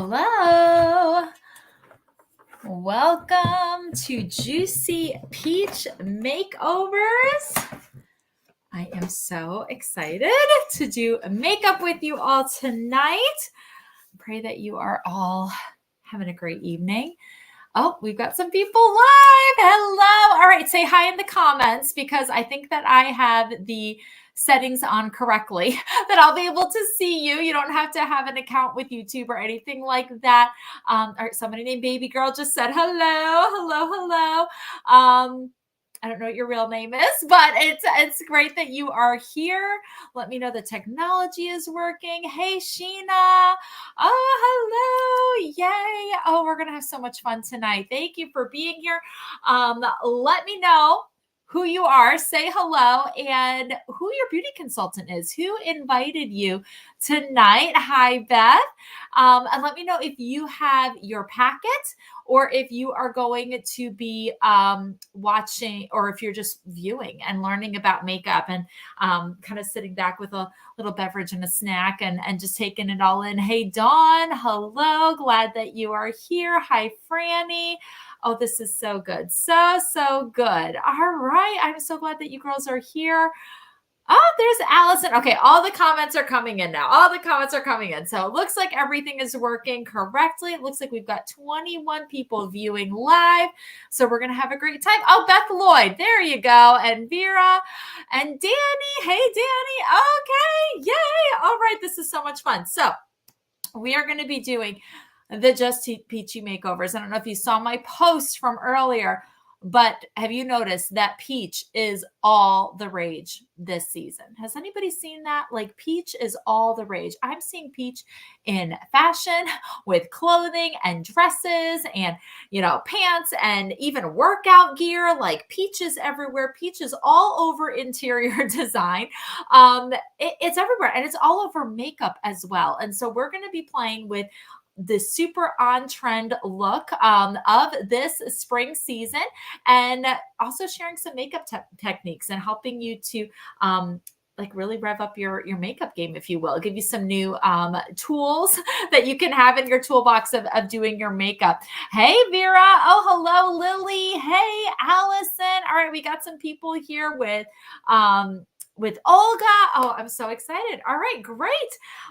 Hello. Welcome to Juicy Peach Makeovers. I am so excited to do makeup with you all tonight. Pray that you are all having a great evening. Oh, we've got some people live. Hello. All right, say hi in the comments because I think that I have the settings on correctly that I'll be able to see you. You don't have to have an account with YouTube or anything like that. All right, somebody named Baby Girl just said hello. I don't know what your real name is, but it's great that you are here. Let me know the technology is working. Hey, Sheena. Oh, hello. Yay. Oh, we're going to have so much fun tonight. Thank you for being here. Let me know who you are, say hello, and who your beauty consultant is. Who invited you tonight? Hi, Beth. And let me know if you have your packet or if you are going to be watching, or if you're just viewing and learning about makeup and kind of sitting back with a little beverage and a snack and just taking it all in. Hey, Dawn. Hello. Glad that you are here. Hi, Franny. Oh, this is so good. So good. All right. I'm so glad that you girls are here. Oh, there's Allison. Okay, all the comments are coming in now. All the comments are coming in. So it looks like everything is working correctly. It looks like we've got 21 people viewing live. So we're going to have a great time. Oh, Beth Lloyd. There you go. And Vera and Danny. Hey, Danny. Okay. Yay. All right. This is so much fun. So we are going to be doing the Just Peachy Makeovers. I don't know if you saw my post from earlier, but have you noticed that peach is all the rage this season? Has anybody seen that? Like, peach is all the rage. I'm seeing peach in fashion with clothing and dresses and, pants and even workout gear. Like, peach is everywhere. Peach is all over interior design. It's everywhere, and it's all over makeup as well. And so we're going to be playing with the super on trend look of this spring season, and also sharing some makeup techniques and helping you to really rev up your makeup game, if you will. Give you some new tools that you can have in your toolbox of doing your makeup. Hey, Vera. Oh, hello, Lily. Hey, Allison. All right, we got some people here with Olga. Oh, I'm so excited. All right, great.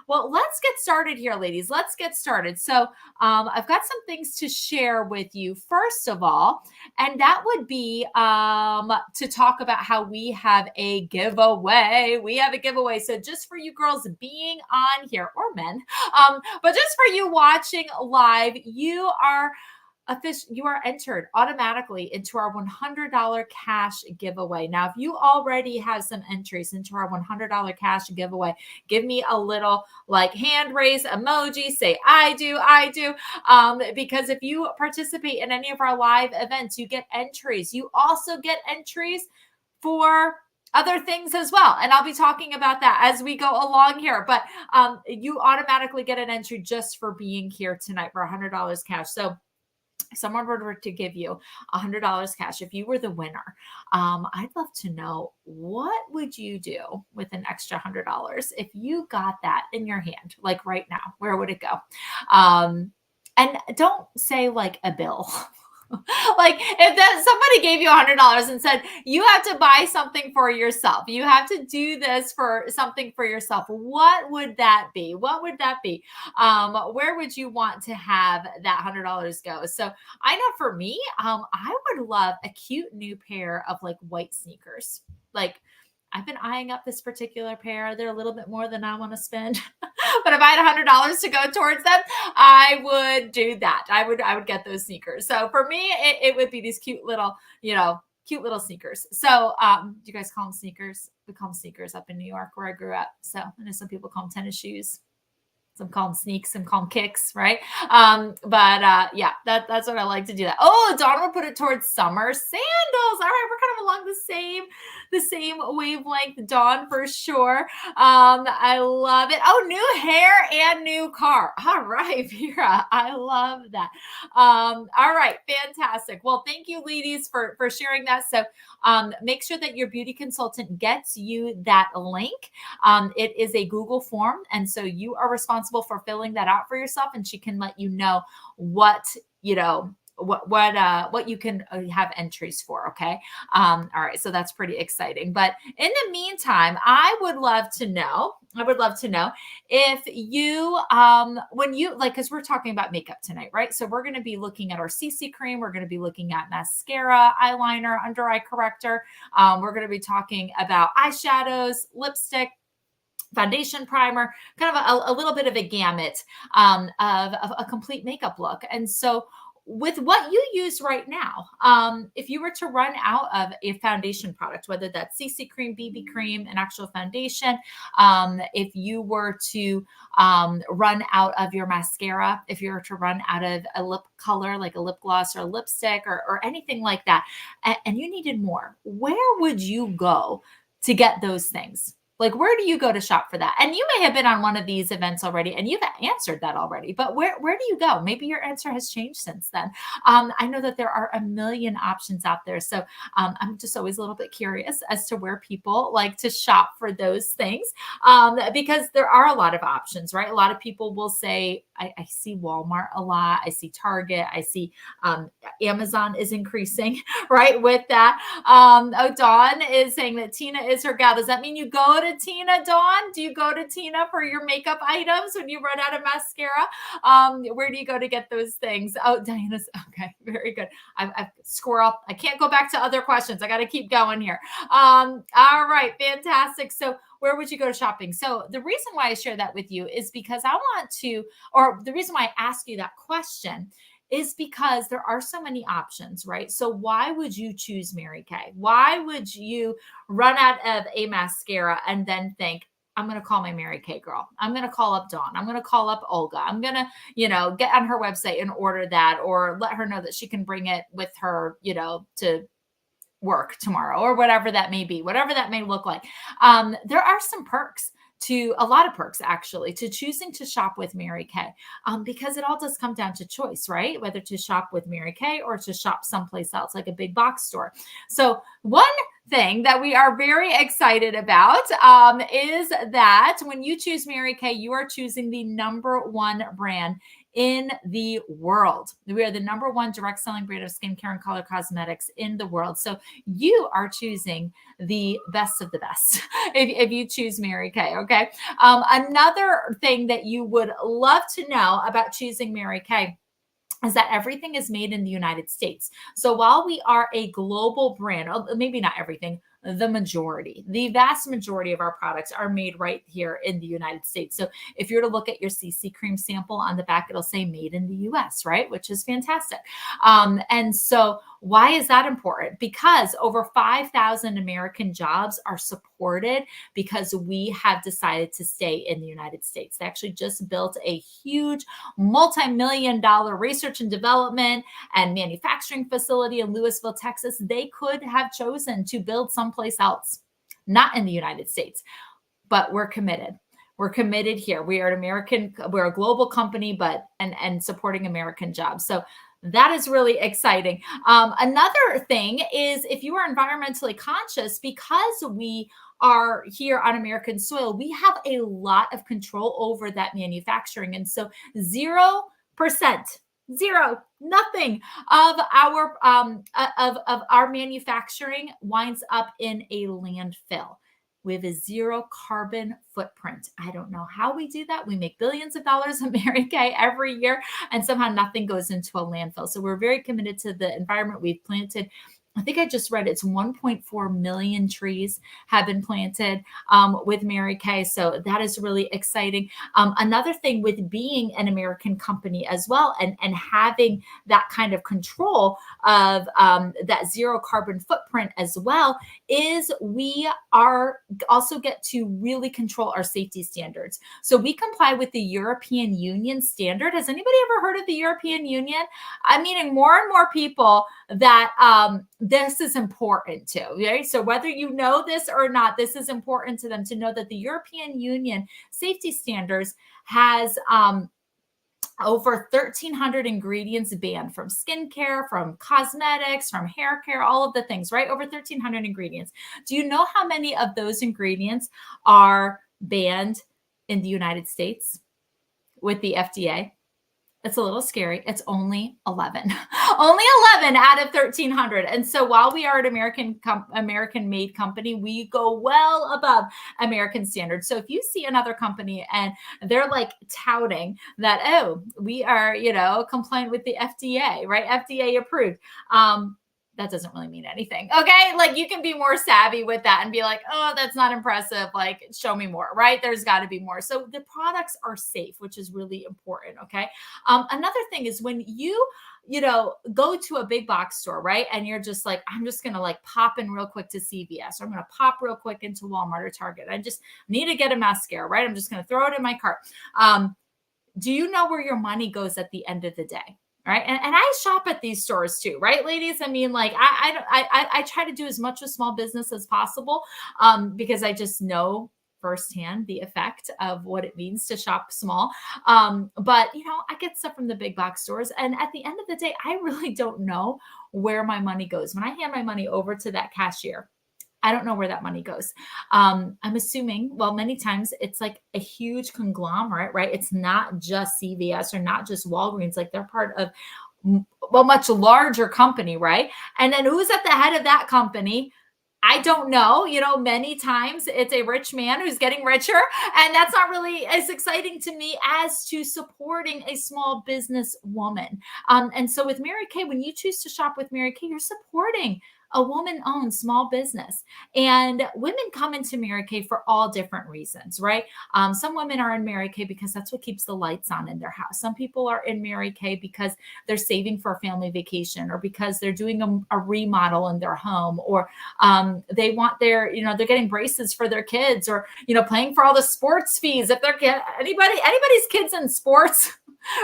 Well, let's get started here, ladies. Let's get started. So I've got some things to share with you, first of all, and that would be to talk about how we have a giveaway. We have a giveaway. So just for you girls being on here, or men, but just for you watching live, you are entered automatically into our $100 cash giveaway. Now, if you already have some entries into our $100 cash giveaway, give me a little hand raise emoji, say I do. Because if you participate in any of our live events, you get entries. You also get entries for other things as well. And I'll be talking about that as we go along here. But you automatically get an entry just for being here tonight for $100 cash. So if someone were to give you $100 cash, if you were the winner, I'd love to know, what would you do with an extra $100 if you got that in your hand, like right now? Where would it go? And don't say a bill. If somebody gave you $100 and said, you have to buy something for yourself, you have to do this for something for yourself, what would that be? What would that be? Where would you want to have that $100 go? So I know for me, I would love a cute new pair of white sneakers. I've been eyeing up this particular pair. They're a little bit more than I want to spend. But if I had $100 to go towards them, I would do that. I would get those sneakers. So for me, it would be these cute little sneakers. So do you guys call them sneakers? We call them sneakers up in New York where I grew up. So I know some people call them tennis shoes. Some call them sneaks, some call them kicks, right? Yeah, that's what I like to do that. Oh, Dawn would put it towards summer sandals. All right, we're kind of along the same wavelength, Dawn, for sure. I love it. Oh, new hair and new car. All right, Vera, I love that. All right, fantastic. Well, thank you, ladies, for sharing that. So make sure that your beauty consultant gets you that link. It is a Google form, and so you are responsible responsible for filling that out for yourself, and she can let you know what, you know, what you can have entries for. Okay. All right. So that's pretty exciting. But in the meantime, I would love to know if you, when you like, because we're talking about makeup tonight, right? So we're going to be looking at our CC cream. We're going to be looking at mascara, eyeliner, under eye corrector. We're going to be talking about eyeshadows, lipstick, foundation, primer, kind of a little bit of a gamut of a complete makeup look. And so with what you use right now, if you were to run out of a foundation product, whether that's CC cream, BB cream, an actual foundation, if you were to run out of your mascara, if you were to run out of a lip color, like a lip gloss or a lipstick or anything like that, and you needed more, where would you go to get those things? Like, where do you go to shop for that? And you may have been on one of these events already and you've answered that already, but where do you go? Maybe your answer has changed since then. I know that there are a million options out there. So I'm just always a little bit curious as to where people like to shop for those things, because there are a lot of options, right? A lot of people will say, I see Walmart a lot. I see Target. I see Amazon is increasing, right? With that. Dawn is saying that Tina is her gal. Does that mean you go to Tina, Dawn? Do you go to Tina for your makeup items when you run out of mascara? Where do you go to get those things? Oh, Diana's okay. Very good. I've squirrel. I can't go back to other questions. I got to keep going here. All right. Fantastic. So where would you go to shopping? So the reason why I share that with you is because I want to, or the reason why I ask you that question is because there are so many options, right? So why would you choose Mary Kay? Why would you run out of a mascara and then think, I'm going to call my Mary Kay girl. I'm going to call up Dawn. I'm going to call up Olga. I'm going to, get on her website and order that, or let her know that she can bring it with her, to work tomorrow, or whatever that may be, whatever that may look like. There are some perks, to a lot of perks actually, to choosing to shop with Mary Kay, because it all does come down to choice, right? Whether to shop with Mary Kay or to shop someplace else, like a big box store. So one thing that we are very excited about is that when you choose Mary Kay, you are choosing the #1 brand in the world. We are the #1 direct selling brand of skincare and color cosmetics in the world. So you are choosing the best of the best if you choose Mary Kay. Okay. Another thing that you would love to know about choosing Mary Kay is that everything is made in the United States. So while we are a global brand, maybe not everything, the vast majority of our products are made right here in the United States. So if you're to look at your CC cream sample on the back, it'll say made in the US, right? Which is fantastic. And so why is that important? Because over 5,000 American jobs are supported because we have decided to stay in the United States. They actually just built a huge multi-million-dollar research and development and manufacturing facility in Lewisville, Texas. They could have chosen to build someplace else, not in the United States, but we're committed. We're committed here. We're a global company, but and supporting American jobs. So that is really exciting. Another thing is, if you are environmentally conscious, because we are here on American soil, we have a lot of control over that manufacturing. And so 0%, nothing of our manufacturing winds up in a landfill. We have a 0 carbon footprint. I don't know how we do that. We make billions of dollars in Mary Kay every year, and somehow nothing goes into a landfill. So we're very committed to the environment. We've planted, I think I just read it's 1.4 million trees have been planted with Mary Kay. So that is really exciting. Another thing with being an American company as well, and having that kind of control of that 0 carbon footprint as well, is we are also get to really control our safety standards. So we comply with the European Union standard. Has anybody ever heard of the European Union? I'm meeting more and more people that this is important to, right? So whether you know this or not, this is important to them to know that the European Union safety standards has over 1,300 ingredients banned from skincare, from cosmetics, from hair care, all of the things, right? Over 1,300 ingredients. Do you know how many of those ingredients are banned in the United States? with the FDA. It's a little scary. It's only 11, only 11 out of 1,300. And so while we are an American made company, we go well above American standards. So if you see another company and they're like touting that, oh, we are, compliant with the FDA, right? FDA approved. That doesn't really mean anything. Okay. Like you can be more savvy with that and be like, oh, that's not impressive. Like show me more, right? There's got to be more. So the products are safe, which is really important. Okay. Another thing is when you go to a big box store, right? And you're just like, I'm just going to like pop in real quick to CVS, or I'm going to pop real quick into Walmart or Target. I just need to get a mascara, right? I'm just going to throw it in my cart. Do you know where your money goes at the end of the day? Right. And I shop at these stores too, right, ladies? I mean, like I try to do as much with small business as possible because I just know firsthand the effect of what it means to shop small. But I get stuff from the big box stores. And at the end of the day, I really don't know where my money goes. When I hand my money over to that cashier, I don't know where that money goes. I'm assuming, well, many times it's like a huge conglomerate, right? It's not just CVS or not just Walgreens. Like they're part of a much larger company, right? And then who's at the head of that company? I don't know. Many times it's a rich man who's getting richer. And that's not really as exciting to me as to supporting a small business woman. And so with Mary Kay, when you choose to shop with Mary Kay, you're supporting a woman-owned small business. And women come into Mary Kay for all different reasons, right? Some women are in Mary Kay because that's what keeps the lights on in their house. Some people are in Mary Kay because they're saving for a family vacation, or because they're doing a remodel in their home, or they want they're getting braces for their kids, or paying for all the sports fees. If they're anybody's kids in sports,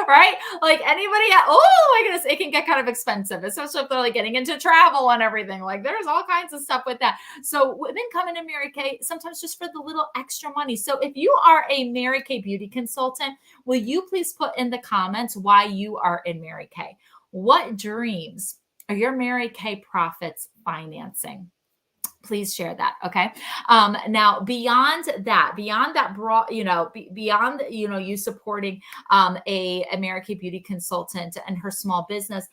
right? Like anybody, oh my goodness, it can get kind of expensive, especially if they're like getting into travel and everything. Like there's all kinds of stuff with that. So women come into Mary Kay sometimes just for the little extra money. So if you are a Mary Kay beauty consultant, will you please put in the comments why you are in Mary Kay? What dreams are your Mary Kay profits financing? Please share that. Okay. Now beyond that broad, beyond, you supporting a American beauty consultant and her small business,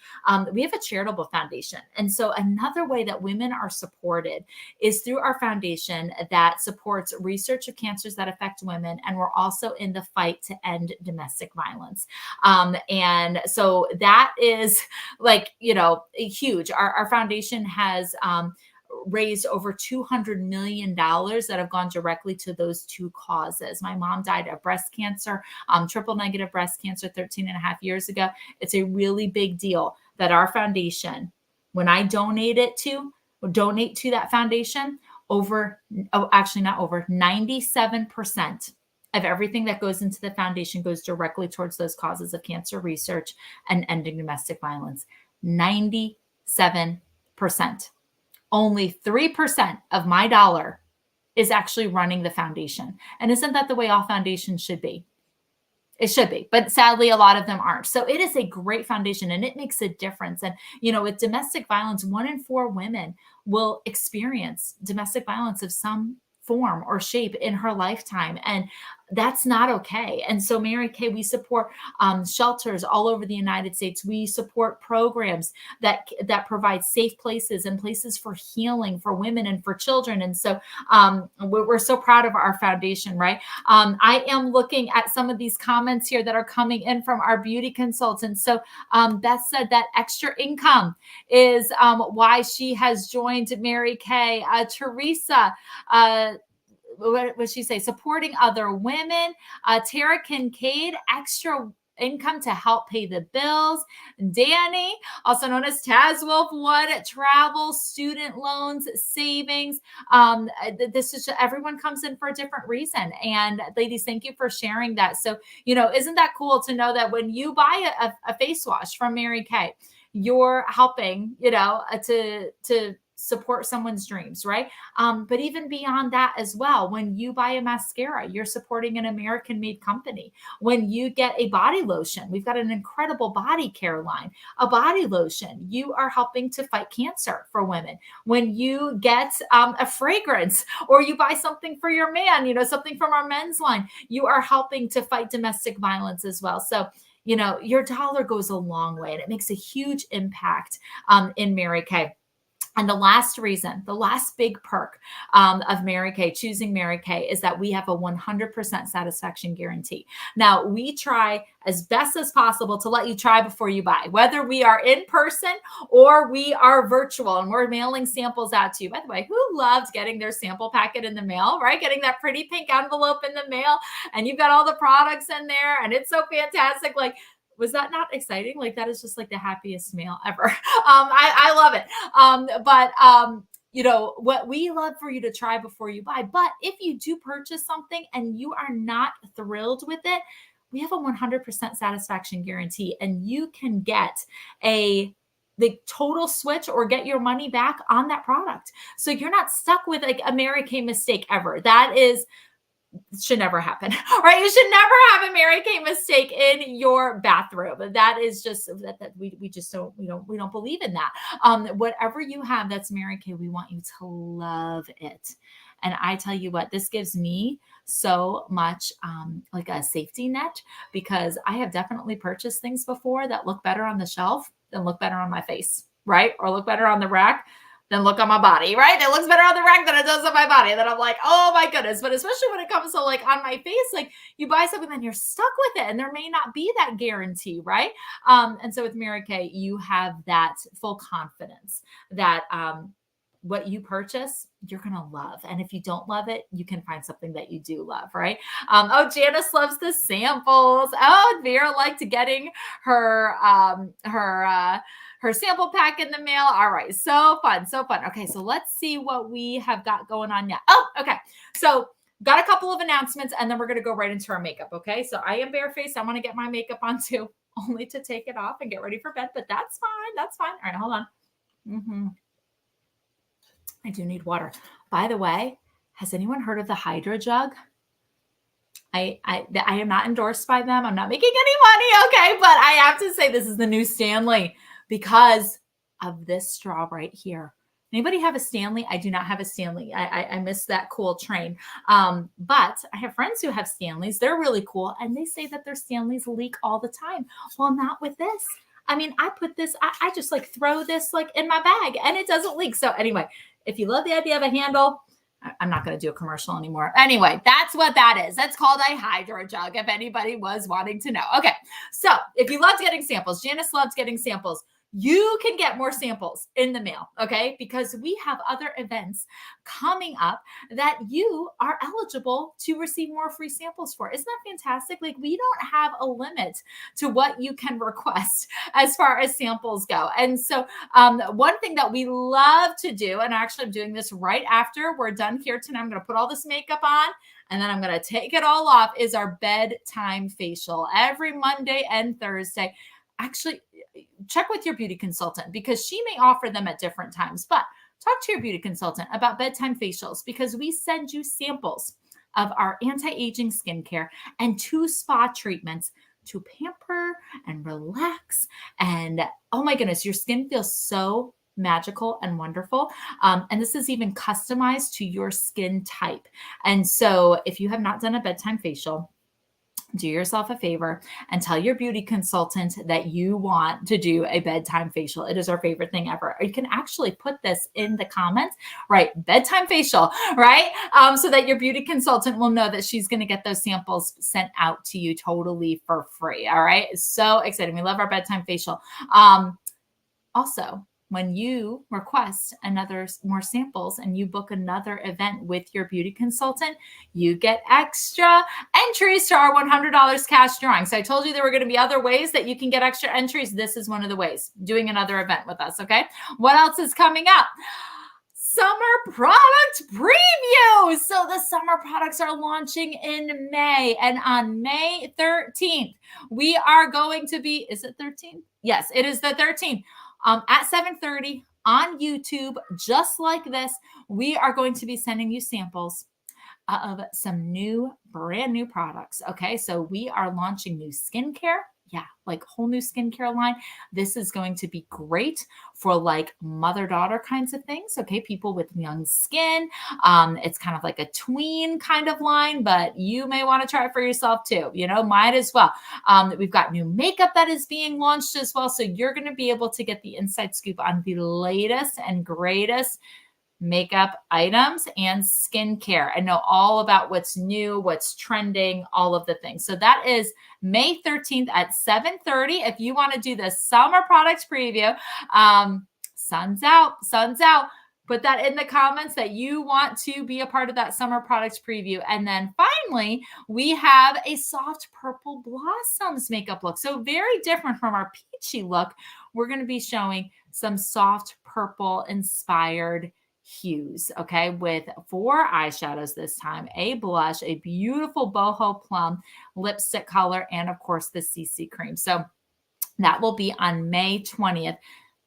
we have a charitable foundation. And so another way that women are supported is through our foundation that supports research of cancers that affect women. And we're also in the fight to end domestic violence. And so that is like, huge. Our foundation has, raised over $200 million that have gone directly to those two causes. My mom died of breast cancer, triple negative breast cancer 13 and a half years ago. It's a really big deal that our foundation, when I donate to that foundation, 97% of everything that goes into the foundation goes directly towards those causes of cancer research and ending domestic violence. 97%. Only 3% of my dollar is actually running the foundation. And isn't that the way all foundations should be? It should be, but sadly, a lot of them aren't. So it is a great foundation and it makes a difference. And, with domestic violence, 1 in 4 women will experience domestic violence of some form or shape in her lifetime. And that's not okay. And so Mary Kay, we support shelters all over the United States. We support programs that provide safe places and places for healing for women and for children. And so we're so proud of our foundation, right? I am looking at some of these comments here that are coming in from our beauty consultants. So Beth said that extra income is why she has joined Mary Kay. Teresa, what would she say? Supporting other women. Tara Kincaid, extra income to help pay the bills. Danny, also known as Tazwolf, travel, student loans, savings. This is everyone comes in for a different reason. And ladies, thank you for sharing that. So, isn't that cool to know that when you buy a face wash from Mary Kay, you're helping, to support someone's dreams, right? But even beyond that as well, when you buy a mascara, you're supporting an American made company. When you get a body lotion, we've got an incredible body care line, a body lotion, you are helping to fight cancer for women. When you get a fragrance or you buy something for your man, something from our men's line, you are helping to fight domestic violence as well. So, your dollar goes a long way and it makes a huge impact in Mary Kay. And the last reason, the last big perk of Mary Kay, choosing Mary Kay, is that we have a 100% satisfaction guarantee. Now, we try as best as possible to let you try before you buy, whether we are in person or we are virtual and we're mailing samples out to you. By the way, who loves getting their sample packet in the mail, right? Getting that pretty pink envelope in the mail and you've got all the products in there and it's so fantastic. Like, was that not exciting? Like, that is just like the happiest mail ever. I love it. What we love for you to try before you buy. But if you do purchase something and you are not thrilled with it, we have a 100% satisfaction guarantee and you can get the total switch or get your money back on that product. So you're not stuck with like a Mary Kay mistake ever. That should never happen, right? You should never have a Mary Kay mistake in your bathroom. That is just that we just don't, we don't believe in that. Whatever you have that's Mary Kay, we want you to love it. And I tell you what, this gives me so much like a safety net, because I have definitely purchased things before that look better on the shelf than look better on my face, right? Or look better on the rack than look on my body, right? It looks better on the rack than it does on my body. And then I'm like, oh my goodness. But especially when it comes to like on my face, like you buy something, then you're stuck with it and there may not be that guarantee, right? And so with Mary Kay, you have that full confidence that what you purchase, you're going to love. And if you don't love it, you can find something that you do love, right? Janice loves the samples. Oh, Vera liked getting her sample pack in the mail. All right. So fun. So fun. Okay. So let's see what we have got going on now. Oh, okay. So got a couple of announcements and then we're going to go right into our makeup. Okay. So I am barefaced. I want to get my makeup on too, only to take it off and get ready for bed, but that's fine. That's fine. All right. Hold on. I do need water. By the way, has anyone heard of the Hydro Jug? I am not endorsed by them. I'm not making any money. Okay. But I have to say this is the new Stanley because of this straw right here. Anybody have a Stanley? I do not have a Stanley. I missed that cool train. But I have friends who have Stanleys. They're really cool. And they say that their Stanleys leak all the time. Well, not with this. I mean, I put this, I just like throw this like in my bag and it doesn't leak. So anyway, if you love the idea of a handle, I'm not going to do a commercial anymore. Anyway, that's what that is. That's called a Hydro Jug, if anybody was wanting to know. Okay. So if you loved getting samples, Janice loves getting samples. You can get more samples in the mail, okay? Because we have other events coming up that you are eligible to receive more free samples for. Isn't that fantastic? Like we don't have a limit to what you can request as far as samples go. And so one thing that we love to do, and actually I'm doing this right after we're done here tonight, I'm going to put all this makeup on and then I'm going to take it all off, is our bedtime facial every Monday and Thursday. Actually, check with your beauty consultant because she may offer them at different times, but talk to your beauty consultant about bedtime facials because we send you samples of our anti-aging skincare and 2 spa treatments to pamper and relax. And oh my goodness, your skin feels so magical and wonderful. And this is even customized to your skin type. And so if you have not done a bedtime facial, do yourself a favor and tell your beauty consultant that you want to do a bedtime facial. It is our favorite thing ever. You can actually put this in the comments, right? Bedtime facial, right? So that your beauty consultant will know that she's going to get those samples sent out to you totally for free. All right. So exciting. We love our bedtime facial. Also, when you request more samples and you book another event with your beauty consultant, you get extra entries to our $100 cash drawing. So I told you there were going to be other ways that you can get extra entries. This is one of the ways, doing another event with us. Okay. What else is coming up? Summer product preview. So the summer products are launching in May, and on May 13th, we are going to be, is it 13th? Yes, it is the 13th. At 7:30 on YouTube, just like this, we are going to be sending you samples of some brand new products. Okay. So we are launching new skincare. Yeah, like whole new skincare line. This is going to be great for like mother-daughter kinds of things. Okay. People with young skin. It's kind of like a tween kind of line, but you may want to try it for yourself too. Might as well. We've got new makeup that is being launched as well. So you're going to be able to get the inside scoop on the latest and greatest makeup items and skincare and know all about what's new, what's trending, all of the things. So that is May 13th at 7:30. If you want to do the summer products preview, sun's out. Put that in the comments that you want to be a part of that summer products preview. And then finally, we have a soft purple blossoms makeup look. So very different from our peachy look. We're going to be showing some soft purple inspired hues, okay, with 4 eyeshadows this time, a blush, a beautiful boho plum lipstick color, and of course the CC cream. So that will be on May 20th.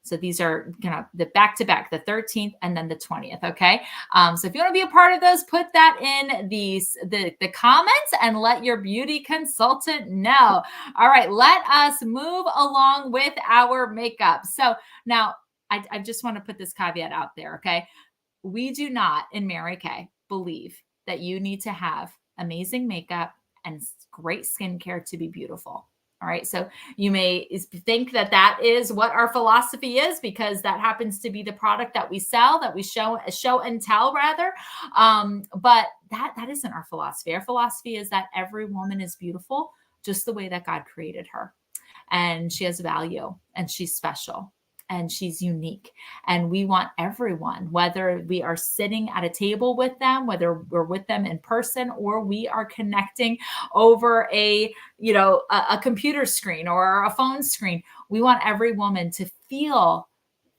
So these are the back-to-back, the 13th and then the 20th, okay? So if you want to be a part of those, put that in the comments and let your beauty consultant know. All right, let us move along with our makeup. So now I just want to put this caveat out there, okay? We do not in Mary Kay believe that you need to have amazing makeup and great skincare to be beautiful. All right. So you may think that that is what our philosophy is because that happens to be the product that we sell, that we show and tell rather. But that isn't our philosophy. Our philosophy is that every woman is beautiful just the way that God created her. And she has value and she's special. And she's unique. And we want everyone, whether we are sitting at a table with them, whether we're with them in person, or we are connecting over a computer screen or a phone screen, we want every woman to feel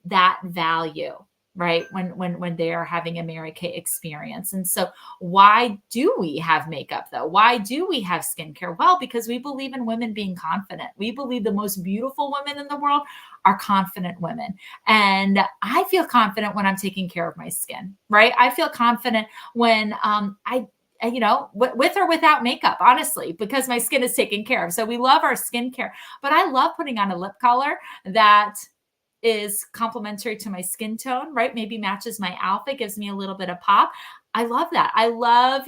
that value, right? When they are having a Mary Kay experience. And so why do we have makeup though? Why do we have skincare? Well, because we believe in women being confident. We believe the most beautiful women in the world are confident women. And I feel confident when I'm taking care of my skin, right? I feel confident when with or without makeup, honestly, because my skin is taken care of. So we love our skincare, but I love putting on a lip color that is complementary to my skin tone, right? Maybe matches my outfit, gives me a little bit of pop. I love that. I love,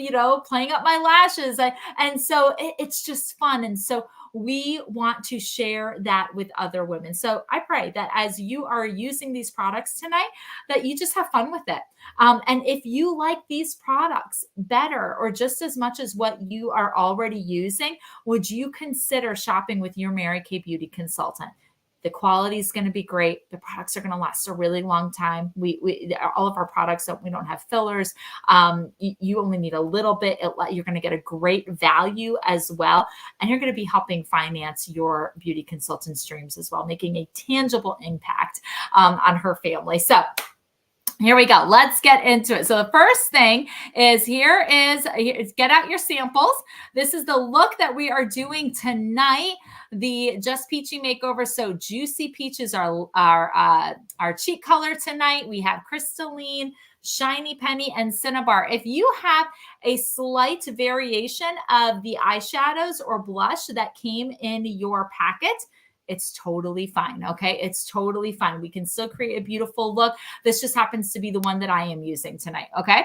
playing up my lashes. And so it's just fun. And so we want to share that with other women. So I pray that as you are using these products tonight, that you just have fun with it. And if you like these products better or just as much as what you are already using, would you consider shopping with your Mary Kay Beauty consultant? The quality is going to be great. The products are going to last a really long time. We all of our products, we don't have fillers. You only need a little bit. You're going to get a great value as well. And you're going to be helping finance your beauty consultant's dreams as well, making a tangible impact on her family. So here we go. Let's get into it. So the first thing is get out your samples. This is the look that we are doing tonight. The Just Peachy makeover. So Juicy Peach is our cheek color tonight. We have Crystalline, Shiny Penny, and Cinnabar. If you have a slight variation of the eyeshadows or blush that came in your packet, it's totally fine. Okay. It's totally fine. We can still create a beautiful look. This just happens to be the one that I am using tonight. Okay.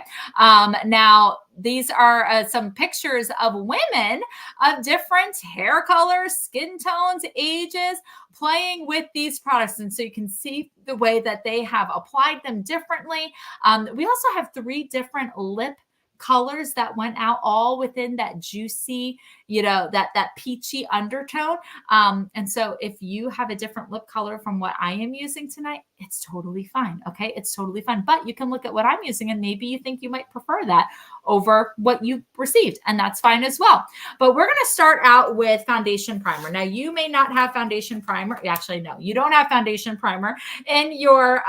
Now these are some pictures of women of different hair colors, skin tones, ages, playing with these products. And so you can see the way that they have applied them differently. We also have 3 different lip colors that went out all within that juicy, that peachy undertone. And so if you have a different lip color from what I am using tonight, it's totally fine. Okay. It's totally fine. But you can look at what I'm using and maybe you think you might prefer that over what you received. And that's fine as well. But we're going to start out with foundation primer. Now you may not have foundation primer. Actually, no, you don't have foundation primer in your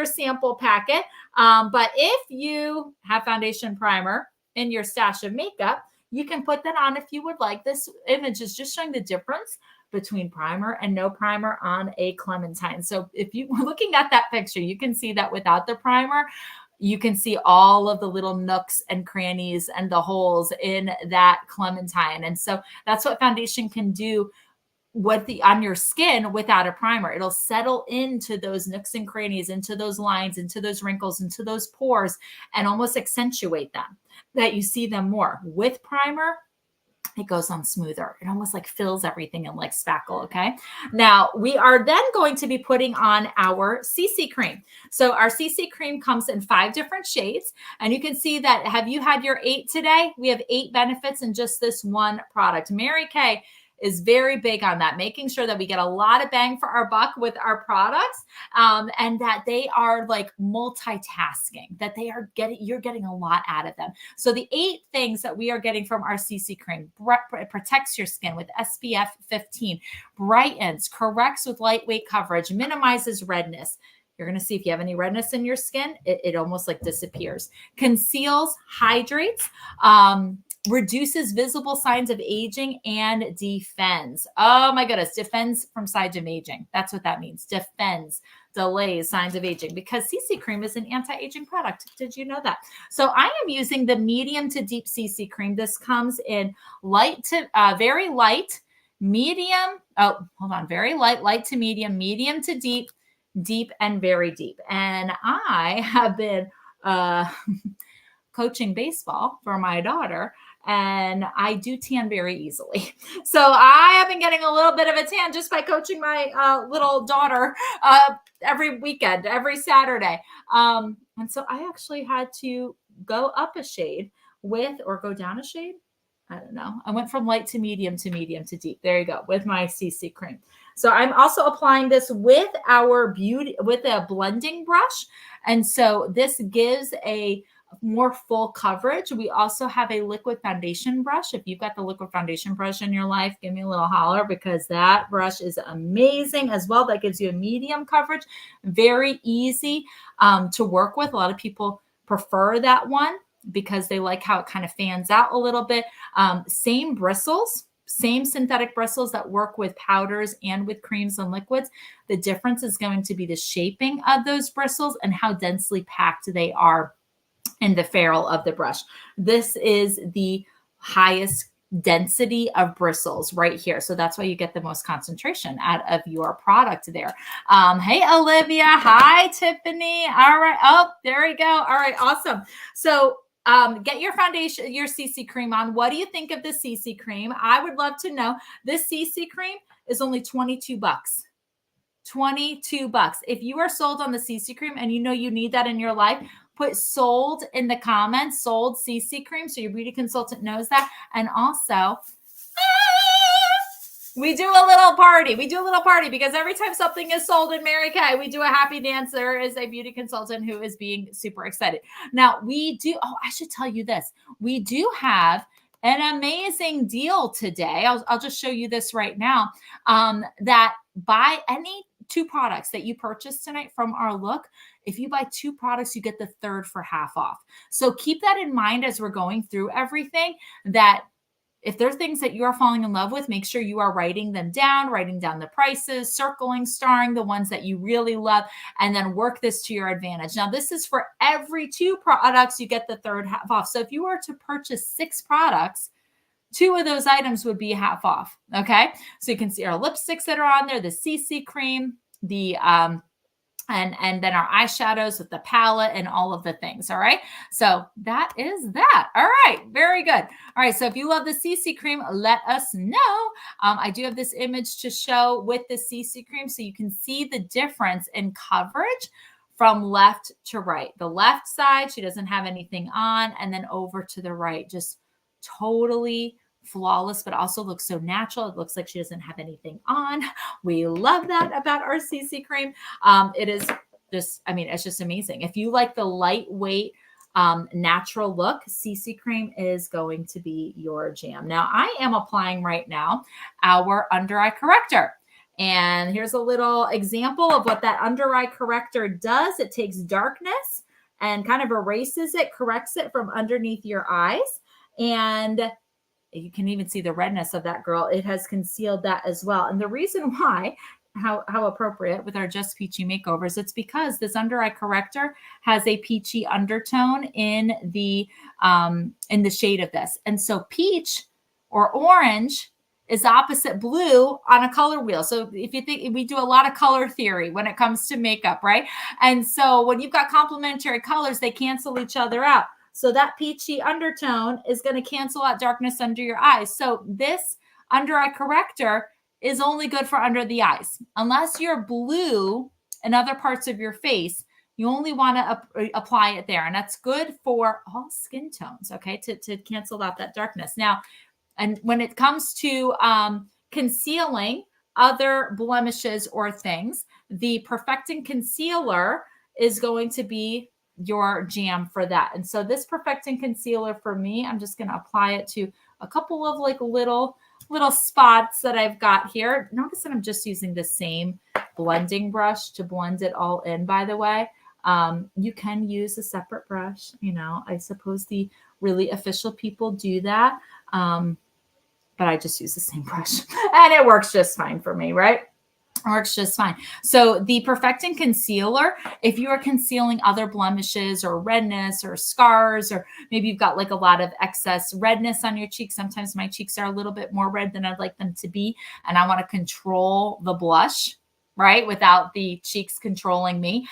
sample packet. But if you have foundation primer in your stash of makeup, you can put that on if you would like. This image is just showing the difference between primer and no primer on a clementine. So if you were looking at that picture, you can see that without the primer, you can see all of the little nooks and crannies and the holes in that clementine. And so that's what foundation can do on your skin without a primer. It'll settle into those nooks and crannies, into those lines, into those wrinkles, into those pores, and almost accentuate them, that you see them more. With primer, it goes on smoother. It almost like fills everything in like spackle. Okay. Now we are then going to be putting on our CC cream. So our CC cream comes in 5 different shades, and you can see that. Have you had your 8 today? We have 8 benefits in just this one product. Mary Kay is very big on that, making sure that we get a lot of bang for our buck with our products, and that they are like multitasking, that you're getting a lot out of them. So the 8 things that we are getting from our CC cream: it protects your skin with SPF 15, brightens, corrects with lightweight coverage, minimizes redness. You're going to see if you have any redness in your skin, it almost like disappears. Conceals, hydrates, reduces visible signs of aging, and defends. Oh my goodness, defends from signs of aging. That's what that means. Defends, delays signs of aging, because CC cream is an anti-aging product. Did you know that? So I am using the medium to deep CC cream. This comes in light to very light, medium. Oh, hold on. Very light, light to medium, medium to deep, deep, and very deep. And I have been coaching baseball for my daughter, and I do tan very easily. So I have been getting a little bit of a tan just by coaching my little daughter every weekend, every Saturday. And so I actually had to go up a shade or go down a shade. I don't know. I went from light to medium to deep. There you go, with my CC cream. So I'm also applying this with a blending brush. And so this gives a more full coverage. We also have a liquid foundation brush. If you've got the liquid foundation brush in your life, give me a little holler, because that brush is amazing as well. That gives you a medium coverage, very easy to work with. A lot of people prefer that one because they like how it kind of fans out a little bit. Same bristles, same synthetic bristles that work with powders and with creams and liquids. The difference is going to be the shaping of those bristles and how densely packed they are in the ferrule of the brush. This is the highest density of bristles right here. So that's why you get the most concentration out of your product there. Hey, Olivia. Hi, Tiffany. All right. Oh, there we go. All right. Awesome. So get your foundation, your CC cream on. What do you think of the CC cream? I would love to know. This CC cream is only $22. $22. If you are sold on the CC cream and you know you need that in your life, put sold in the comments, sold CC cream, so your beauty consultant knows that. And also, we do a little party. We do a little party because every time something is sold in Mary Kay, we do a happy dance. There is a beauty consultant who is being super excited. Now we do. Oh, I should tell you this. We do have an amazing deal today. I'll just show you this right now. That buy any 2 products that you purchase tonight from our look. If you buy 2 products, you get the 3rd for half off. So keep that in mind as we're going through everything, that if there's things that you are falling in love with, make sure you are writing them down, writing down the prices, circling, starring the ones that you really love, and then work this to your advantage. Now, this is for every 2 products, you get the 3rd half off. So if you were to purchase 6 products, 2 of those items would be half off. Okay. So you can see our lipsticks that are on there, the CC cream, the, and then our eyeshadows with the palette and all of the things. All right. So that is that. All right. Very good. All right. So if you love the CC cream, let us know. I do have this image to show with the CC cream, so you can see the difference in coverage from left to right. The left side, she doesn't have anything on, and then over to the right, just totally flawless, but also looks so natural. It looks like she doesn't have anything on. We love that about our CC cream. It is just, I mean, it's just amazing. If you like the lightweight, natural look, CC cream is going to be your jam. Now, I am applying right now our under eye corrector. And here's a little example of what that under eye corrector does. It takes darkness and kind of erases it, corrects it from underneath your eyes. And you can even see the redness of that girl. It has concealed that as well. And the reason why, how appropriate with our Just Peachy makeovers, it's because this under eye corrector has a peachy undertone in the shade of this. And so peach or orange is opposite blue on a color wheel. So if you think, we do a lot of color theory when it comes to makeup, right? And so when you've got complementary colors, they cancel each other out. So that peachy undertone is going to cancel out darkness under your eyes. So this under eye corrector is only good for under the eyes. Unless you're blue in other parts of your face, you only want to apply it there. And that's good for all skin tones, okay, to cancel out that darkness. Now, and when it comes to concealing other blemishes or things, the Perfecting Concealer is going to be your jam for that. And so this Perfecting Concealer for me, I'm just going to apply it to a couple of like little spots that I've got here. Notice that I'm just using the same blending brush to blend it all in, by the way. You can use a separate brush. You know, I suppose the really official people do that. But I just use the same brush and it works just fine for me, right? Works just fine. So the Perfecting Concealer, if you are concealing other blemishes or redness or scars, or maybe you've got like a lot of excess redness on your cheeks. Sometimes my cheeks are a little bit more red than I'd like them to be. And I want to control the blush, right? Without the cheeks controlling me.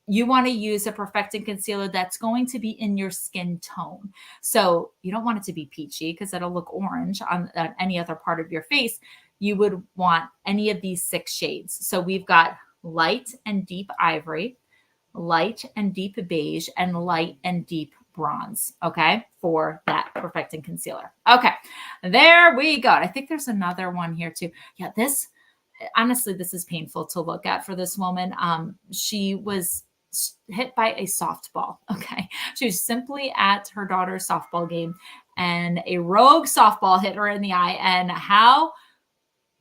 You want to use a Perfecting Concealer that's going to be in your skin tone. So you don't want it to be peachy because that'll look orange on any other part of your face. You would want any of these 6 shades. So we've got light and deep ivory, light and deep beige, and light and deep bronze, okay, for that Perfecting Concealer. Okay, there we go. I think there's another one here too. Yeah, this, honestly, this is painful to look at for this woman. She was hit by a softball. Okay. She was simply at her daughter's softball game and a rogue softball hit her in the eye. And how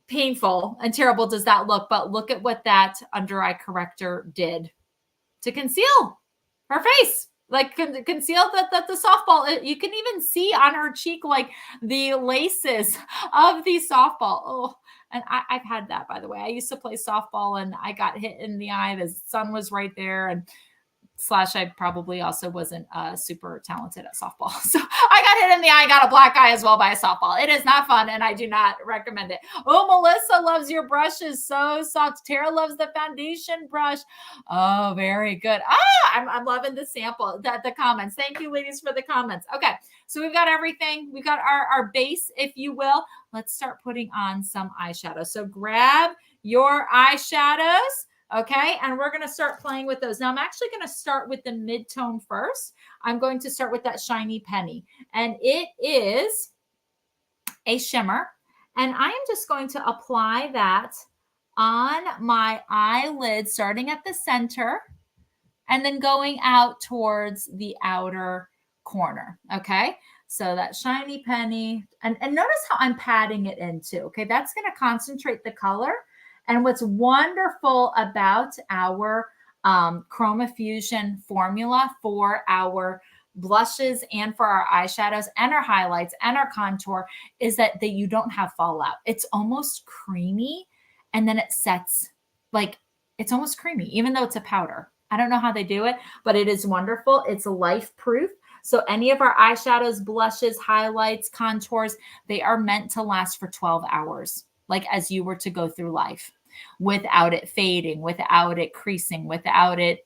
painful and terrible does that look? But look at what that under eye corrector did to conceal her face. Like conceal the softball. You can even see on her cheek, like the laces of the softball. Oh, and I've had that, by the way. I used to play softball and I got hit in the eye. The sun was right there. And slash, I probably also wasn't super talented at softball. So I got hit in the eye, got a black eye as well by a softball. It is not fun, and I do not recommend it. Oh, Melissa loves your brushes. So soft. Tara loves the foundation brush. Oh, very good. I'm loving the sample, the comments. Thank you, ladies, for the comments. Okay, so we've got everything. We've got our base, if you will. Let's start putting on some eyeshadow. So grab your eyeshadows. Okay, and we're going to start playing with those. Now, I'm actually going to start with the mid-tone first. I'm going to start with that Shiny Penny, and it is a shimmer, and I am just going to apply that on my eyelid, starting at the center, and then going out towards the outer corner, okay? So that Shiny Penny, and notice how I'm patting it in too, okay? That's going to concentrate the color. And what's wonderful about our Chroma Fusion formula for our blushes and for our eyeshadows and our highlights and our contour is that you don't have fallout. It's almost creamy, and then it sets, like, it's almost creamy, even though it's a powder. I don't know how they do it, but it is wonderful. It's life proof. So any of our eyeshadows, blushes, highlights, contours, they are meant to last for 12 hours. Like as you were to go through life, without it fading, without it creasing, without it,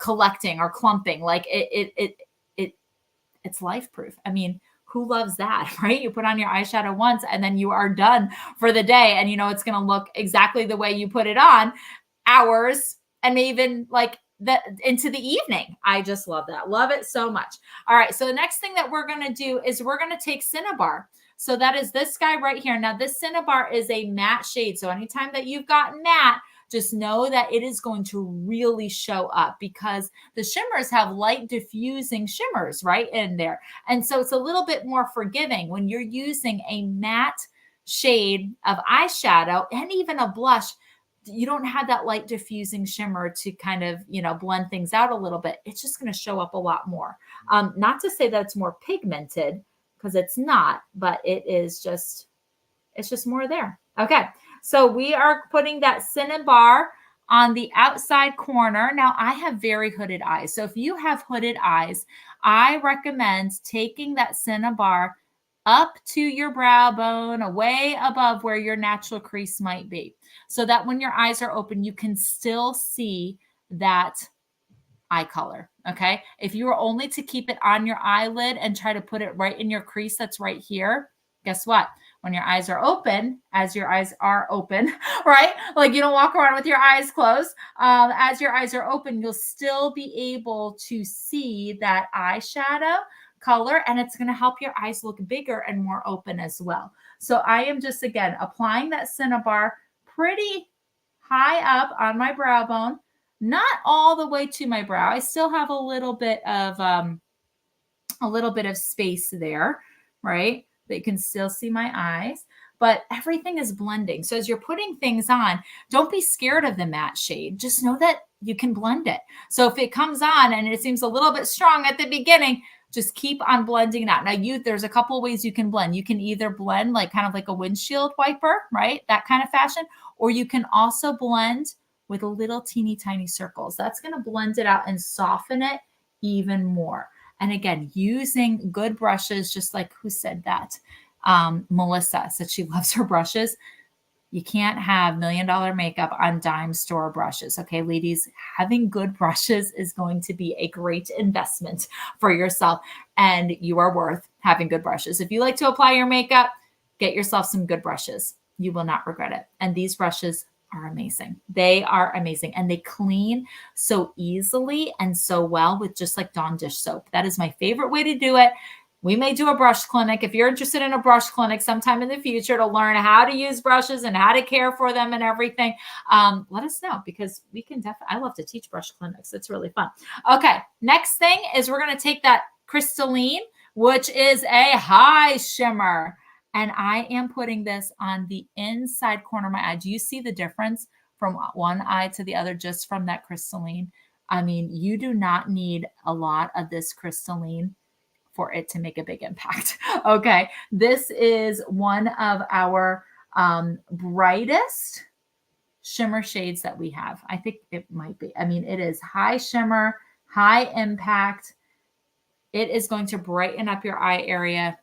collecting or clumping. Like it's life proof. I mean, who loves that, right? You put on your eyeshadow once and then you are done for the day, and it's going to look exactly the way you put it on, hours and even like that into the evening. I just love that. Love it so much. All right. So the next thing that we're going to do is we're going to take Cinnabar. So that is this guy right here. Now this Cinnabar is a matte shade. So anytime that you've got matte, just know that it is going to really show up because the shimmers have light diffusing shimmers right in there. And so it's a little bit more forgiving when you're using a matte shade of eyeshadow and even a blush. You don't have that light diffusing shimmer to kind of, blend things out a little bit. It's just going to show up a lot more. Not to say that it's more pigmented, because it's not, but it's just more there. Okay, so we are putting that cinnabar on the outside corner. Now I have very hooded eyes. So if you have hooded eyes, I recommend taking that cinnabar up to your brow bone, way above where your natural crease might be, so that when your eyes are open, you can still see that eye color. Okay. If you were only to keep it on your eyelid and try to put it right in your crease that's right here, guess what? When your eyes are open, as your eyes are open, right? Like you don't walk around with your eyes closed. As your eyes are open, you'll still be able to see that eyeshadow color, and it's going to help your eyes look bigger and more open as well. So I am just, again, applying that cinnabar pretty high up on my brow bone, not all the way to my brow. I still have a little bit of space there, right? That you can still see my eyes, but everything is blending. So as you're putting things on, don't be scared of the matte shade. Just know that you can blend it. So if it comes on and it seems a little bit strong at the beginning, just keep on blending that. Now there's a couple of ways you can blend. You can either blend like kind of like a windshield wiper, right? That kind of fashion, or you can also blend with little teeny tiny circles. That's going to blend it out and soften it even more. And again, using good brushes, just like who said that? Melissa said she loves her brushes. You can't have $1 million makeup on dime store brushes. Okay, ladies, having good brushes is going to be a great investment for yourself, and you are worth having good brushes. If you like to apply your makeup, get yourself some good brushes. You will not regret it. And these brushes are amazing. They are amazing, and they clean so easily and so well with just like Dawn dish soap. That is my favorite way to do it. We may do a brush clinic. If you're interested in a brush clinic sometime in the future to learn how to use brushes and how to care for them and everything, let us know, because we can definitely, I love to teach brush clinics. It's really fun. Okay. Next thing is we're going to take that crystalline, which is a high shimmer. And I am putting this on the inside corner of my eye. Do you see the difference from one eye to the other just from that crystalline? I mean, you do not need a lot of this crystalline for it to make a big impact. Okay. This is one of our brightest shimmer shades that we have. I think it might be. I mean, it is high shimmer, high impact. It is going to brighten up your eye area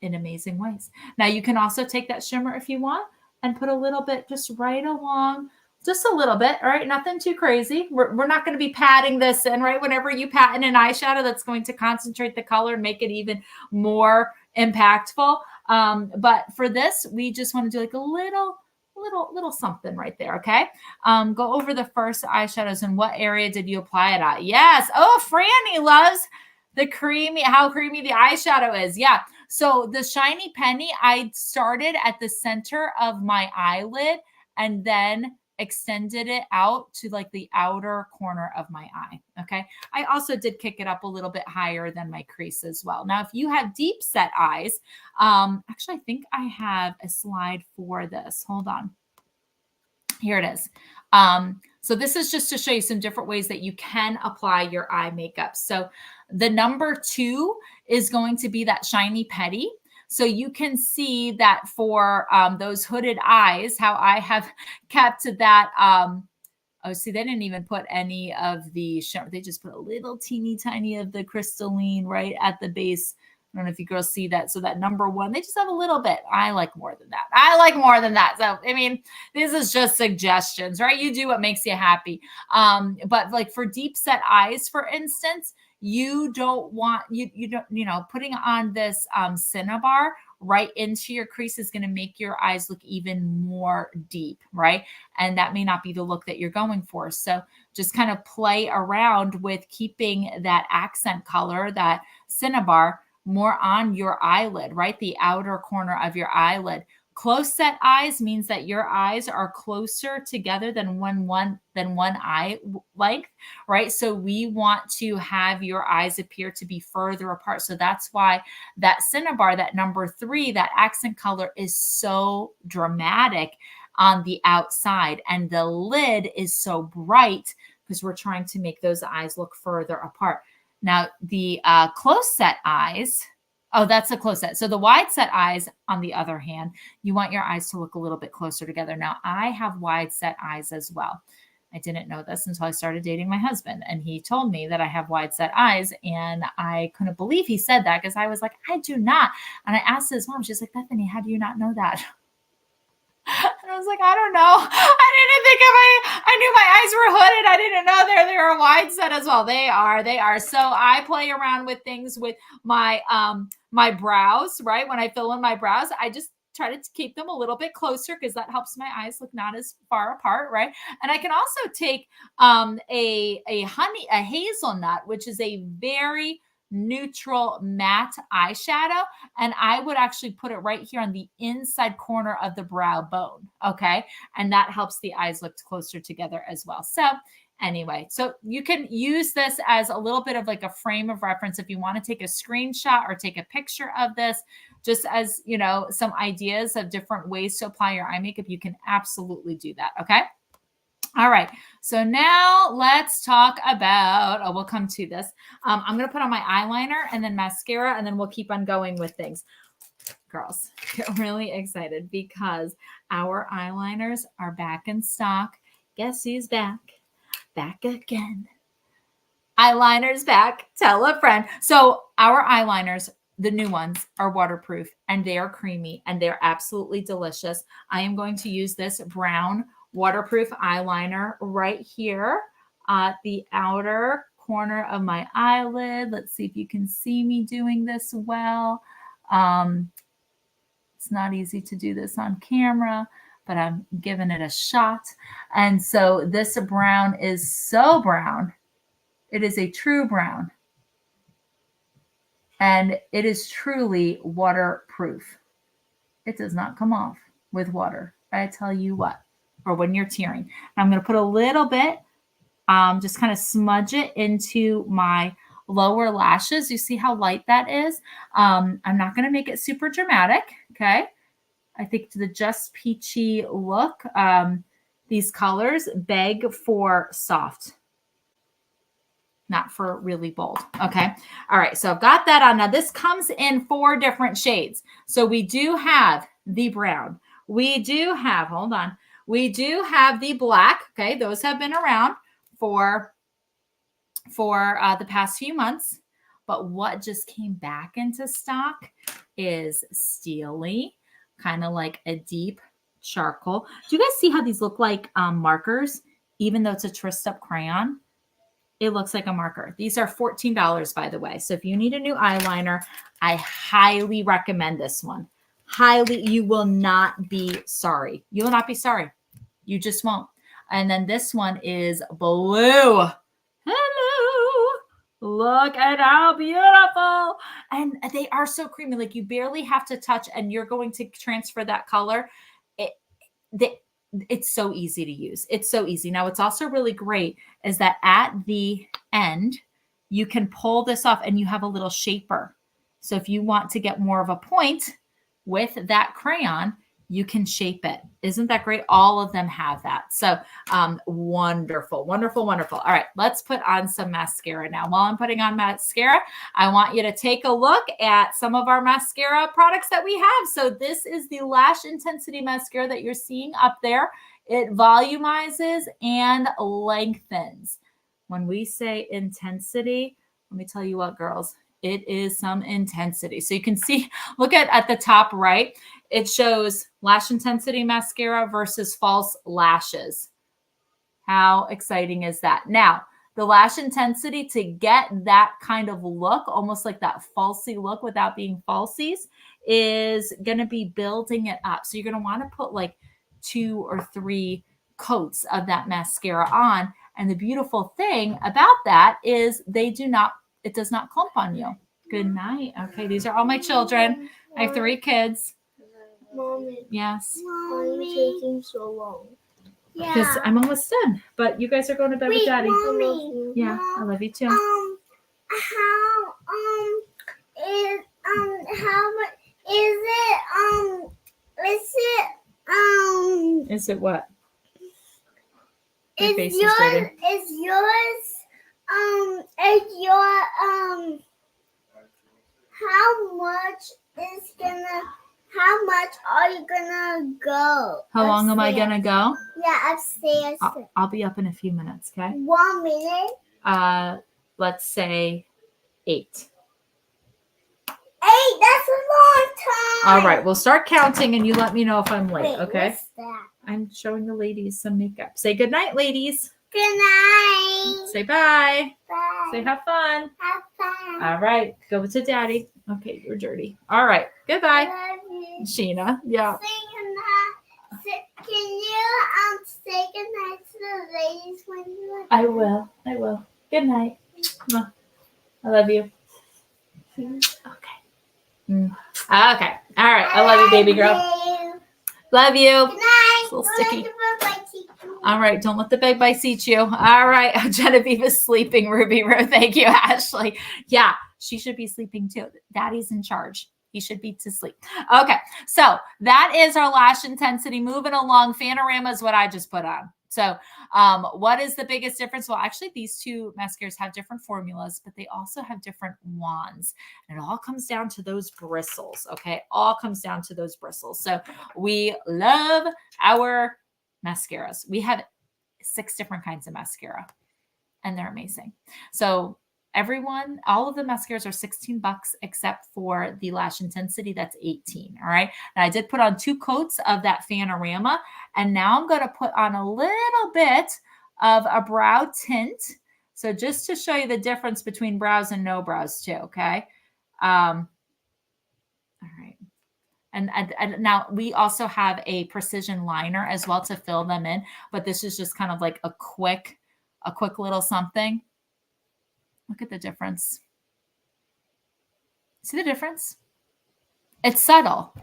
in amazing ways. Now you can also take that shimmer if you want and put a little bit just right along, just a little bit, all right? Nothing too crazy. We're not going to be patting this in, right? Whenever you pat in an eyeshadow, that's going to concentrate the color and make it even more impactful. But for this, we just want to do like a little something right there. Okay. Go over the first eyeshadows and what area did you apply it at? Yes. Oh, Franny loves how creamy the eyeshadow is. Yeah. So the shiny penny, I started at the center of my eyelid and then extended it out to like the outer corner of my eye. Okay. I also did kick it up a little bit higher than my crease as well. Now, if you have deep set eyes, actually, I think I have a slide for this. Hold on. Here it is. So this is just to show you some different ways that you can apply your eye makeup. So the number 2 is going to be that shiny petty. So you can see that for those hooded eyes, how I have kept that. Oh, see, they didn't even put any of the shimmer. They just put a little teeny tiny of the crystalline right at the base. I don't know if you girls see that. So that number 1, they just have a little bit. I like more than that. So, I mean, this is just suggestions, right? You do what makes you happy. But like for deep set eyes, for instance, you don't want, putting on this cinnabar right into your crease is going to make your eyes look even more deep, right? And that may not be the look that you're going for. So just kind of play around with keeping that accent color, that cinnabar, more on your eyelid, right? The outer corner of your eyelid. Close set eyes means that your eyes are closer together than one eye length, right? So we want to have your eyes appear to be further apart. So that's why that cinnabar, that number 3, that accent color is so dramatic on the outside, and the lid is so bright because we're trying to make those eyes look further apart. Now, the close set eyes, oh, that's a close set. So the wide set eyes, on the other hand, you want your eyes to look a little bit closer together. Now, I have wide set eyes as well. I didn't know this until I started dating my husband, and he told me that I have wide set eyes, and I couldn't believe he said that because I was like, I do not. And I asked his mom, she's like, Bethany, how do you not know that? And I was like, I don't know. I didn't think I knew my eyes were hooded. I didn't know they were wide set as well. They are. So I play around with things with my my brows, right? When I fill in my brows, I just try to keep them a little bit closer because that helps my eyes look not as far apart, right? And I can also take a hazelnut, which is a very neutral matte eyeshadow, and I would actually put it right here on the inside corner of the brow bone. Okay. And that helps the eyes look closer together as well. So anyway, so you can use this as a little bit of like a frame of reference if you want to take a screenshot or take a picture of this, just as, you know, some ideas of different ways to apply your eye makeup. You can absolutely do that. Okay. All right. So now let's talk about, we'll come to this. I'm going to put on my eyeliner and then mascara, and then we'll keep on going with things. Girls, get really excited because our eyeliners are back in stock. Guess who's back? Back again. Eyeliners back. Tell a friend. So our eyeliners, the new ones, are waterproof, and they are creamy, and they're absolutely delicious. I am going to use this brown waterproof eyeliner right here at the outer corner of my eyelid. Let's see if you can see me doing this well. It's not easy to do this on camera, but I'm giving it a shot. And so this brown is so brown. It is a true brown. And it is truly waterproof. It does not come off with water. I tell you what. Or when you're tearing. I'm going to put a little bit, just kind of smudge it into my lower lashes. You see how light that is? I'm not going to make it super dramatic. Okay. I think the Just Peachy look, these colors beg for soft, not for really bold. Okay. All right. So I've got that on. Now this comes in 4 different shades. So we do have the brown. We do have, hold on. We do have the black. Okay. Those have been around for the past few months. But what just came back into stock is steely, kind of like a deep charcoal. Do you guys see how these look like markers, even though it's a trised up crayon? It looks like a marker. These are $14, by the way. So if you need a new eyeliner, I highly recommend this one. Highly, you will not be sorry. You will not be sorry. You just won't. And then this one is blue. Hello. Look at how beautiful. And they are so creamy. Like you barely have to touch, and you're going to transfer that color. It's so easy to use. It's so easy. Now, what's also really great is that at the end, you can pull this off and you have a little shaper. So if you want to get more of a point with that crayon, you can shape it. Isn't that great? All of them have that. So wonderful, wonderful, wonderful. All right, let's put on some mascara now. While I'm putting on mascara, I want you to take a look at some of our mascara products that we have. So this is the Lash Intensity Mascara that you're seeing up there. It volumizes and lengthens. When we say intensity, let me tell you what, girls, it is some intensity. So you can see, look at the top right, it shows Lash Intensity Mascara versus false lashes. How exciting is that? Now, the Lash Intensity, to get that kind of look, almost like that falsy look without being falsies, is going to be building it up. So you're going to want to put like 2 or 3 coats of that mascara on. And the beautiful thing about that is it does not clump on you. Good night. Okay, these are all my children. I have 3 kids. Mommy. Yes. Why are you taking so long? Because I'm almost done. But you guys are going to bed with Daddy. Mommy. Yeah, I love you too. Is it what? Your face is dirty. Is yours Is your how much are you gonna go? How long am I upstairs? gonna go? Yeah, upstairs. I'll be up in a few minutes, okay? 1 minute. Let's say 8. 8, that's a long time. All right, we'll start counting and you let me know if I'm late, Wait, okay? what's that? I'm showing the ladies some makeup. Say good night, ladies. Good night. Say bye. Bye. Say have fun. Have fun. All right, go to daddy. Okay, you're dirty. All right, goodbye. I love you. Sheena, yeah. Say goodnight. Can you say goodnight to the ladies when you are I will. Good night. I love you. Okay. Okay. All right. I love you, baby girl. You. Love you. Good night. It's a little sticky. You. All right. Don't let the bed bites eat you. All right. Genevieve is sleeping. Ruby. Thank you, Ashley. Yeah, she should be sleeping too. Daddy's in charge. He should be to sleep. Okay. So that is our lash intensity. Moving along. Fanorama is what I just put on. So what is the biggest difference? Well, actually, these two mascaras have different formulas, but they also have different wands. And it all comes down to those bristles, okay? All comes down to those bristles. So we love our mascaras. We have 6 different kinds of mascara, and they're amazing. So all of the mascaras are $16 except for the lash intensity. That's $18. All right. And I did put on 2 coats of that Fanorama. And now I'm going to put on a little bit of a brow tint. So just to show you the difference between brows and no brows too. Okay. All right. And now we also have a precision liner as well to fill them in, but this is just kind of like a quick little something. Look at the difference. See the difference? It's subtle,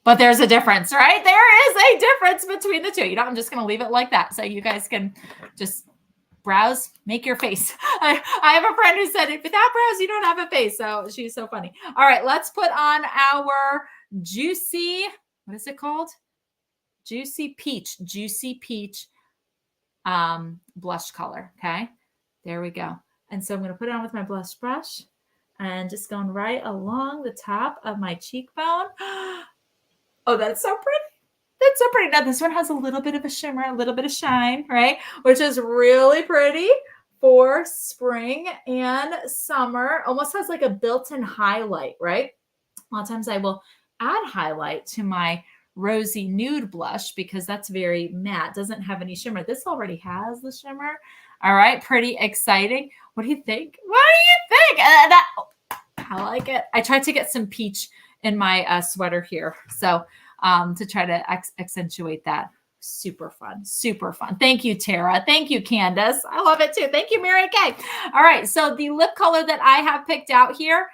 but there's a difference, right? There is a difference between the two. You know, I'm just going to leave it like that so you guys can just browse, make your face. I have a friend who said, without brows, you don't have a face. So she's so funny. All right, let's put on our Juicy, what is it called? Juicy Peach blush color. Okay, there we go. And so I'm going to put it on with my blush brush and just going right along the top of my cheekbone. Oh, that's so pretty. That's so pretty. Now this one has a little bit of a shimmer, a little bit of shine, right? Which is really pretty for spring and summer. Almost has like a built-in highlight, right? A lot of times I will add highlight to my rosy nude blush because that's very matte, doesn't have any shimmer. This already has the shimmer. All right, pretty exciting. What do you think? What do you think? I like it. I tried to get some peach in my sweater here. So to try to accentuate that. Super fun. Super fun. Thank you, Tara. Thank you, Candace. I love it too. Thank you, Mary Kay. All right. So the lip color that I have picked out here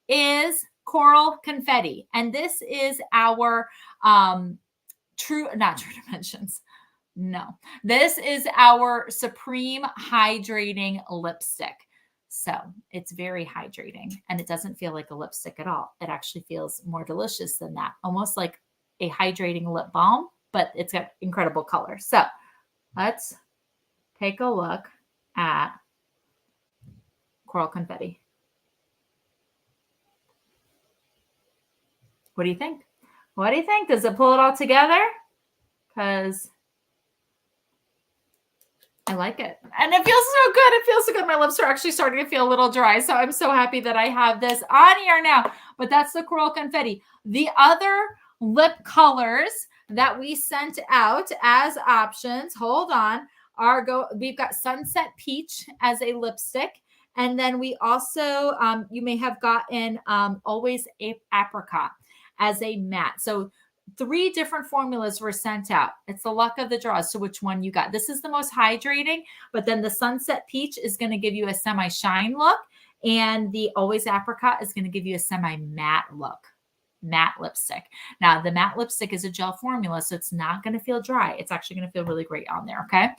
is Coral Confetti. And this is our not True Dimensions. No, this is our Supreme Hydrating Lipstick. So it's very hydrating and it doesn't feel like a lipstick at all. It actually feels more delicious than that. Almost like a hydrating lip balm, but it's got incredible color. So let's take a look at Coral Confetti. What do you think? What do you think? Does it pull it all together? Because I like it. And it feels so good. It feels so good. My lips are actually starting to feel a little dry. So I'm so happy that I have this on here now. But that's the Coral Confetti. The other lip colors that we sent out as options, hold on, we've got Sunset Peach as a lipstick. And then we also, you may have gotten Always Apricot as a matte. So 3 different formulas were sent out. It's the luck of the draw as to which one you got. This is the most hydrating, but then the Sunset Peach is going to give you a semi-shine look, and the Always Apricot is going to give you a semi-matte look. Matte lipstick. Now, the matte lipstick is a gel formula, so it's not going to feel dry. It's actually going to feel really great on there, okay?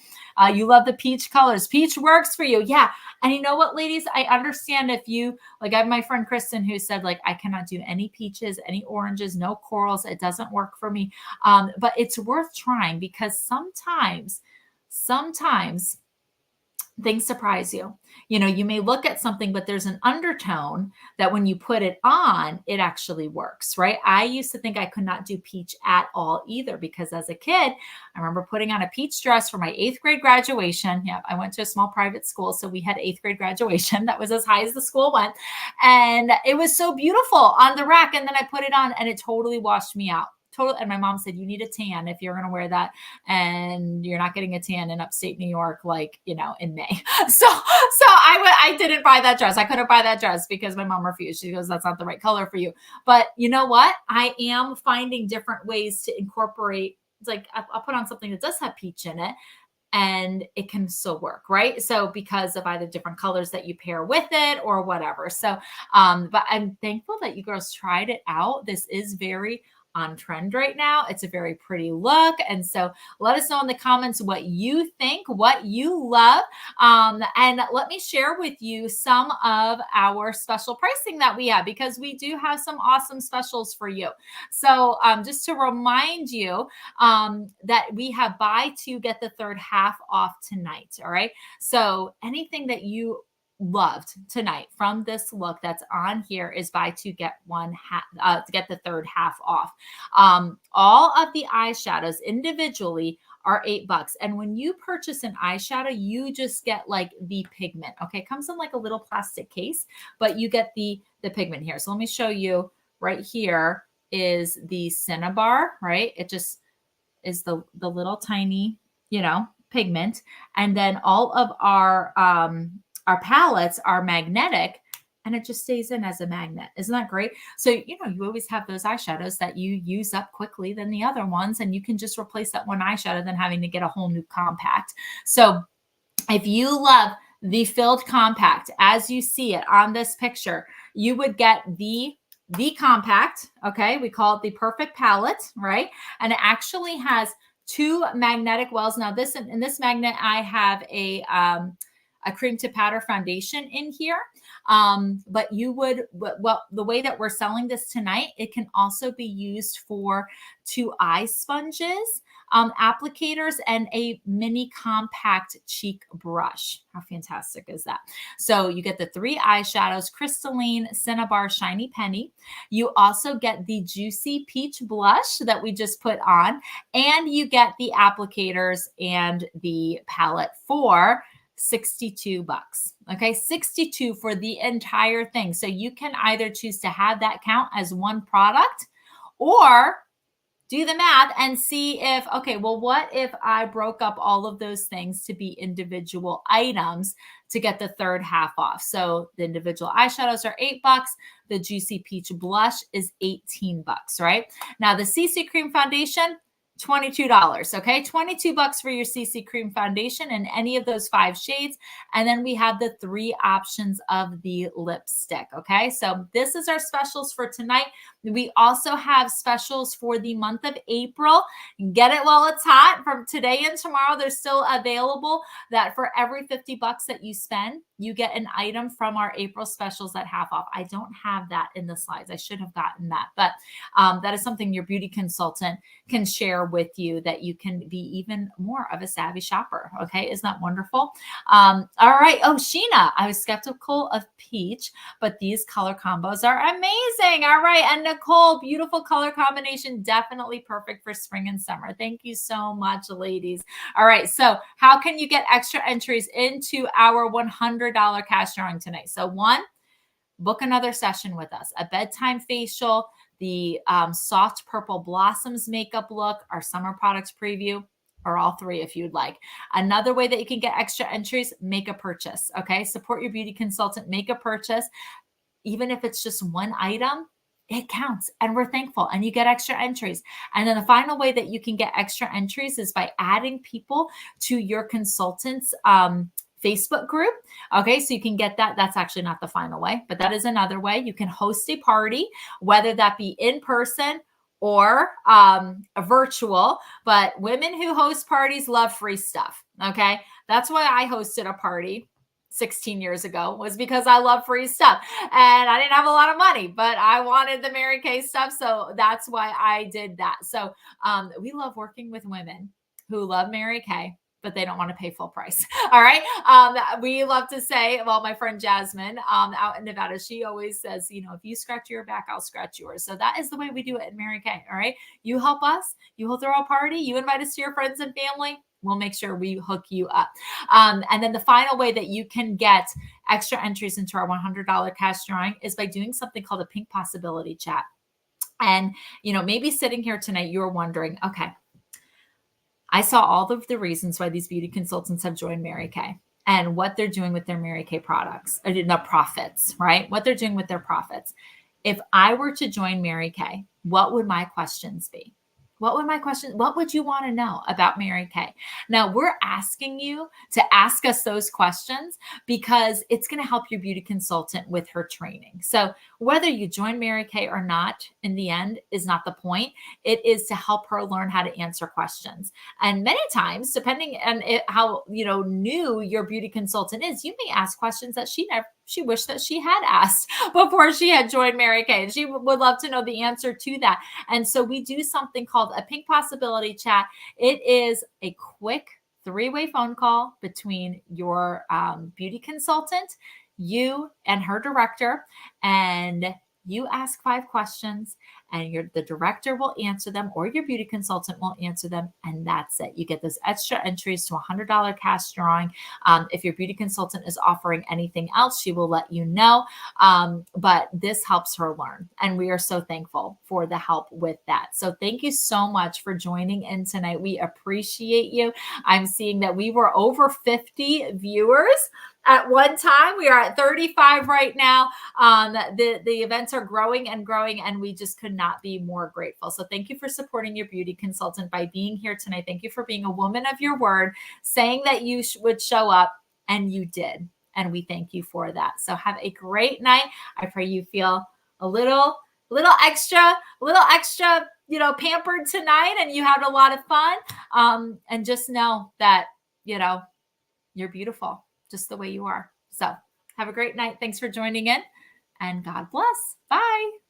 You love the peach colors. Peach works for you. Yeah. And you know what, ladies? I understand if you, like I have my friend Kristen who said, like, I cannot do any peaches, any oranges, no corals. It doesn't work for me. But it's worth trying because sometimes things surprise you. You may look at something, but there's an undertone that when you put it on, it actually works, right? I used to think I could not do peach at all either, because as a kid, I remember putting on a peach dress for my 8th grade graduation. Yeah, I went to a small private school, so we had 8th grade graduation. That was as high as the school went. And it was so beautiful on the rack. And then I put it on and it totally washed me out. And my mom said, you need a tan if you're going to wear that, and you're not getting a tan in upstate New York, like, in May. So I didn't buy that dress. I couldn't buy that dress because my mom refused. She goes, that's not the right color for you. But you know what? I am finding different ways to incorporate, like I'll put on something that does have peach in it, and it can still work, right? So because of either different colors that you pair with it or whatever. So, but I'm thankful that you girls tried it out. This is very on trend right now. It's a very pretty look. And so let us know in the comments what you think, what you love. And let me share with you some of our special pricing that we have, because we do have some awesome specials for you. So just to remind you that we have buy two, get the third half off tonight. All right. So anything that you loved tonight from this look that's on here is buy two, get one half, to get the third half off. All of the eyeshadows individually are $8. And when you purchase an eyeshadow, you just get like the pigment. Okay. It comes in like a little plastic case, but you get the pigment here. So let me show you right here is the Cinnabar, right? It just is the little tiny, pigment. And then all of our palettes are magnetic, and it just stays in as a magnet. Isn't that great? So, you always have those eyeshadows that you use up quickly than the other ones, and you can just replace that one eyeshadow than having to get a whole new compact. So if you love the filled compact, as you see it on this picture, you would get the compact. Okay. We call it the perfect palette, right? And it actually has 2 magnetic wells. Now in this magnet, I have a cream to powder foundation in here. But the way that we're selling this tonight, it can also be used for 2 eye sponges, applicators, and a mini compact cheek brush. How fantastic is that? So you get the 3 eyeshadows, Crystalline, Cinnabar, Shiny Penny. You also get the Juicy Peach blush that we just put on, and you get the applicators and the palette for $62. Okay, $62 for the entire thing. So you can either choose to have that count as one product, or do the math and see if, okay, well, what if I broke up all of those things to be individual items to get the third half off? So the individual eyeshadows are $8. The Juicy Peach blush is $18, right? Now the CC Cream foundation, $22. Okay, $22 for your CC Cream foundation in any of those 5 shades. And then we have the 3 options of the lipstick. Okay, so this is our specials for tonight. We also have specials for the month of April. Get it while it's hot. From today and tomorrow, they're still available. That for every $50 that you spend, you get an item from our April specials at half off. I don't have that in the slides. I should have gotten that, but that is something your beauty consultant can share with you, that you can be even more of a savvy shopper. Okay, isn't that wonderful? All right. Oh, Sheena, I was skeptical of peach, but these color combos are amazing. All right. And Nicole, beautiful color combination, definitely perfect for spring and summer. Thank you so much, ladies. All right. So how can you get extra entries into our $100 cash drawing tonight? So 1, book another session with us, a bedtime facial, the soft purple blossoms makeup look, our summer products preview, or all 3 if you'd like. Another way that you can get extra entries, make a purchase. Okay. Support your beauty consultant, make a purchase. Even if it's just 1 item, it counts, and we're thankful, and you get extra entries. And then the final way that you can get extra entries is by adding people to your consultant's Facebook group. Okay, so you can get that. That's actually not the final way, but that is another way. You can host a party, whether that be in person or a virtual. But women who host parties love free stuff. Okay, that's why I hosted a party 16 years ago, was because I love free stuff, and I didn't have a lot of money, but I wanted the Mary Kay stuff. So that's why I did that. So we love working with women who love Mary Kay, but they don't want to pay full price. All right. We love to say, well, my friend Jasmine out in Nevada, she always says, you know, if you scratch your back, I'll scratch yours. So that is the way we do it in Mary Kay. All right. You help us, you will throw a party, you invite us to your friends and family. We'll make sure we hook you up. And then the final way that you can get extra entries into our $100 cash drawing is by doing something called a pink possibility chat. And, you know, maybe sitting here tonight, you're wondering, okay, I saw all of the reasons why these beauty consultants have joined Mary Kay and what they're doing with their Mary Kay products, or the profits, right? What they're doing with their profits. If I were to join Mary Kay, what would my questions be? What would you want to know about Mary Kay? Now, we're asking you to ask us those questions because it's going to help your beauty consultant with her training. So whether you join Mary Kay or not, in the end, is not the point. It is to help her learn how to answer questions. And many times, depending on how new your beauty consultant is, you may ask questions that she wished that she had asked before she had joined Mary Kay. And she would love to know the answer to that. And so we do something called a pink possibility chat. It is a quick 3-way phone call between your beauty consultant, you and her director, and you ask 5 questions and the director will answer them, or your beauty consultant will answer them. And that's it. You get those extra entries to $100 cash drawing. If your beauty consultant is offering anything else, she will let you know. But this helps her learn. And we are so thankful for the help with that. So thank you so much for joining in tonight. We appreciate you. I'm seeing that we were over 50 viewers at one time. We are at 35 right now. The events are growing and growing, and we just could not be more grateful. So thank you for supporting your beauty consultant by being here tonight. Thank you for being a woman of your word, saying that you would show up, and you did. And we thank you for that. So have a great night. I pray you feel a little extra, pampered tonight, and you had a lot of fun. And just know that, you're beautiful just the way you are. So have a great night. Thanks for joining in, and God bless. Bye.